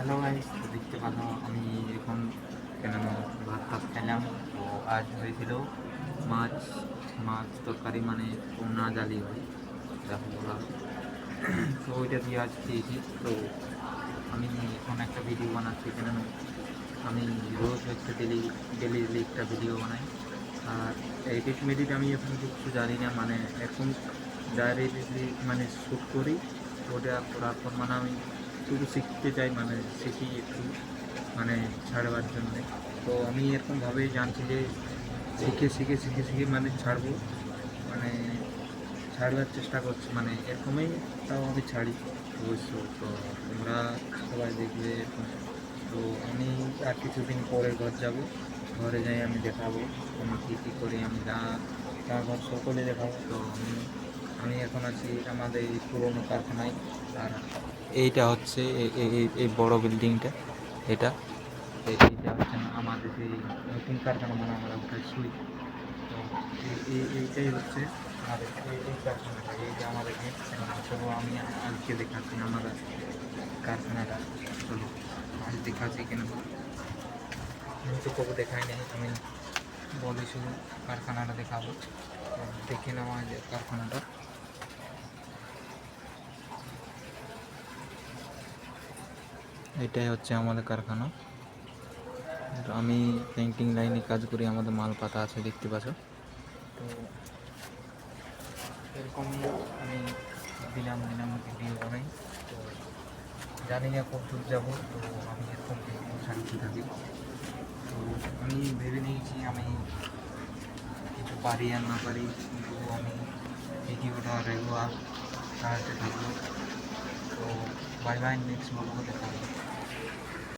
Hello guys, তো দেখতে পারো আমি এখন কেন ভাত টাত খেলাম। তো আজ হয়েছিল মাছ মাছ তরকারি, মানে পোনা জালি হয় যাকে বলা হয়। তো ওইটা দিয়ে আজ খেয়েছি। তো আমি এখন একটা ভিডিও বানাচ্ছি, কেন আমি রোজ হচ্ছে ডেলি ডেলি ডেলি একটা ভিডিও বানাই। আর এডিট মেডিট আমি এখন কিছু জানি না, মানে এরকম ডাইরেক্টলি মানে শ্যুট করি। ওটা করার পর মানে আমি শুধু শিখতে চাই, মানে শিখি একটু, মানে ছাড়বার জন্যে। তো আমি এরকমভাবেই জানছি যে শিখে শিখে শিখে শিখে মানে ছাড়বো, মানে ছাড়বার চেষ্টা করছি, মানে এরকমই। তাও আমি ছাড়ি অবশ্য। তো তোমরা সবাই দেখবে এরকম। তো আমি আর কিছুদিন পরে ঘর যাব, ঘরে যাই আমি দেখাবো আমি কী কী করি, আমি ঘর সকলে দেখাবো। তো আমি এখন আছি আমাদের এই পুরোনো কারখানায়। আর এইটা হচ্ছে এই বড় বিল্ডিংটা, এটা এইটা হচ্ছে আমাদের সেই নতুন কারখানা, মানে আমরা ওটাই শুই। তো এইটাই হচ্ছে আমাদের এই কারখানাটা, এইটা আমাদের মেন। চলো আমি আজকে দেখাচ্ছি আমার কারখানাটা। চলো আজ দেখাচ্ছি, কেন আমি তো কবে দেখাই নাই, আমি বলি শুধু কারখানাটা দেখাবো। দেখে নেওয়া যায় কারখানাটা। এটাই হচ্ছে আমাদের কারখানা। আমি পেন্টিং লাইনে কাজ করি, আমাদের মাল পাতা আছে দেখতে পাচ্ছ। তো এরকমই আমি দিলাম দিলাম ভিডিও বানাই। তো জানি না কত দূর যাবো, তো আমি এরকম ভিডিও ছাড়তে থাকি। তো আমি ভেবে নিয়েছি আমি কিছু পারি আর না পারি, কিন্তু আমি ভিডিওটা রেগুলার ছাড়তে থাকবো। তো বাই বাই, নেক্সট ব্লগে দেখা হবে।